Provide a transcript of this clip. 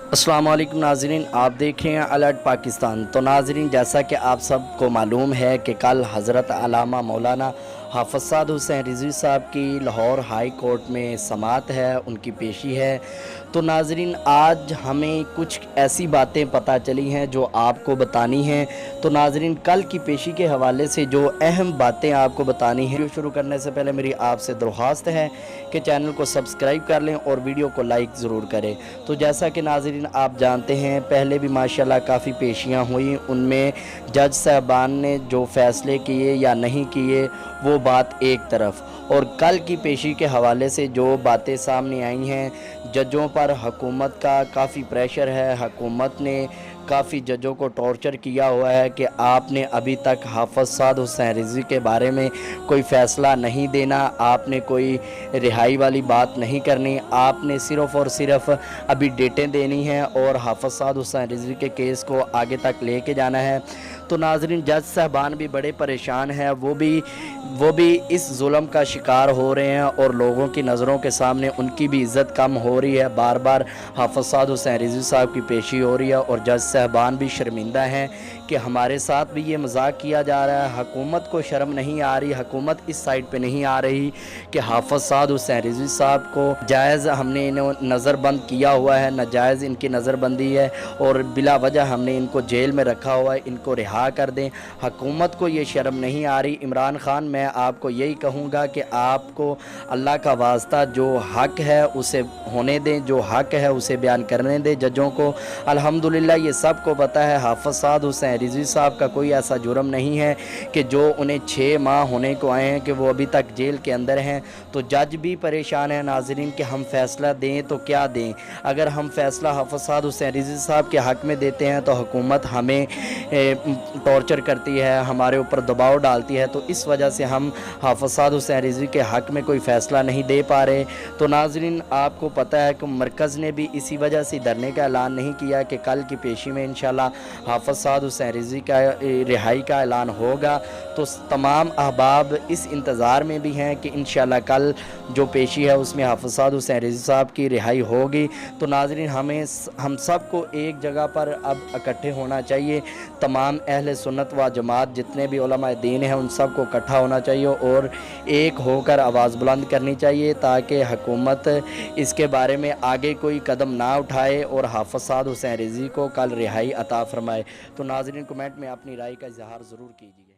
अस्सलाम वालेकुम नाज़रीन, आप देख रहे हैं अलर्ट पाकिस्तान। तो नाज़रीन, जैसा कि आप सबको मालूम है कि कल हज़रत अल्लामा मौलाना हाफ़िज़ साद हुसैन रिज़वी साहब की लाहौर हाई कोर्ट में समाअत है, उनकी पेशी है। तो नाज़रीन, आज हमें कुछ ऐसी बातें पता चली हैं जो आपको बतानी हैं। तो नाज़रीन, कल की पेशी के हवाले से जो अहम बातें आपको बतानी हैं, वीडियो शुरू करने से पहले मेरी आपसे दरख्वास्त है कि चैनल को सब्सक्राइब कर लें और वीडियो को लाइक ज़रूर करें। तो जैसा कि नाज़रीन आप जानते हैं, पहले भी माशाल्लाह काफ़ी पेशियाँ हुई, उनमें जज साहबान ने जो फ़ैसले किए या नहीं किए वो बात एक तरफ, और कल की पेशी के हवाले से जो बातें सामने आई हैं, जजों पर हुकूमत का काफ़ी प्रेशर है। हुकूमत ने काफ़ी जजों को टॉर्चर किया हुआ है कि आपने अभी तक हाफ़िज़ साद हुसैन रिज़वी के बारे में कोई फ़ैसला नहीं देना, आपने कोई रिहाई वाली बात नहीं करनी, आपने सिर्फ़ और सिर्फ अभी डेटें देनी हैं और हाफ़िज़ साद हुसैन रिज़वी के केस को आगे तक लेके जाना है। तो नाज़रीन, जज साहबान भी बड़े परेशान हैं, वो भी इस जुल्म का शिकार हो रहे हैं और लोगों की नज़रों के सामने उनकी भी इज़्ज़त कम हो रही है। बार बार हाफ़िज़ साद हुसैन रिज़वी साहब की पेशी हो रही है और जज साहबान भी शर्मिंदा हैं कि हमारे साथ भी ये मजाक किया जा रहा है। हुकूमत को शर्म नहीं आ रही, हुकूमत इस साइड पे नहीं आ रही कि हाफ़िज़ साद हुसैन रिज़वी साहब को जायज़ हमने इन्हें नज़रबंद किया हुआ है, नाजायज़ इनकी नज़रबंदी है और बिला वजह हमने इनको जेल में रखा हुआ है, इनको रिहा कर दें। हुकूमत को ये शर्म नहीं आ रही। इमरान खान, मैं आपको यही कहूँगा कि आपको अल्लाह का वास्ता जो हक़ है उसे होने दें, जो हक़ है उसे बयान करने दें जजों को। अल्हम्दुलिल्लाह ये सब को पता है हाफ़िज़ साद हुसैन रिज़वी साहब का कोई ऐसा जुर्म नहीं है कि जो उन्हें 6 माह होने को आए हैं कि वो अभी तक जेल के अंदर हैं। तो जज भी परेशान है नाज़रीन कि हम फ़ैसला दें तो क्या दें। अगर हम फ़ैसला हाफ़िज़ साद हुसैन रिज़वी साहब के हक़ में देते हैं तो हुकूमत हमें टॉर्चर करती है, हमारे ऊपर दबाव डालती है। तो इस वजह से हम हाफ़िज़ साद हुसैन रिज़वी के हक़ में कोई फ़ैसला नहीं दे पा रहे। तो नाज़रीन, आपको पता है कि मरकज़ ने भी इसी वजह से धरने का ऐलान नहीं किया कि कल की पेशी में इंशाल्लाह हाफ़िज़ साद हुसैन रिज़वी का रिहाई का ऐलान होगा। तो तमाम अहबाब इस इंतज़ार में भी हैं कि इंशाल्लाह कल जो पेशी है उसमें हाफ़िज़ साद हुसैन रिज़वी साहब की रिहाई होगी। तो नाज़रीन, हम सब को एक जगह पर अब इकट्ठे होना चाहिए। तमाम अहले सुन्नत व जमात जितने भी उलमाए दीन हैं उन सब को इकट्ठा होना चाहिए और एक होकर आवाज़ बुलंद करनी चाहिए ताकि हुकूमत इसके बारे में आगे कोई कदम ना उठाए और हाफ़िज़ साद हुसैन रिज़वी को कल रिहाई अता फ़रमाए। तो नाज़रीन, कमेंट में अपनी राय का इज़हार ज़रूर कीजिए।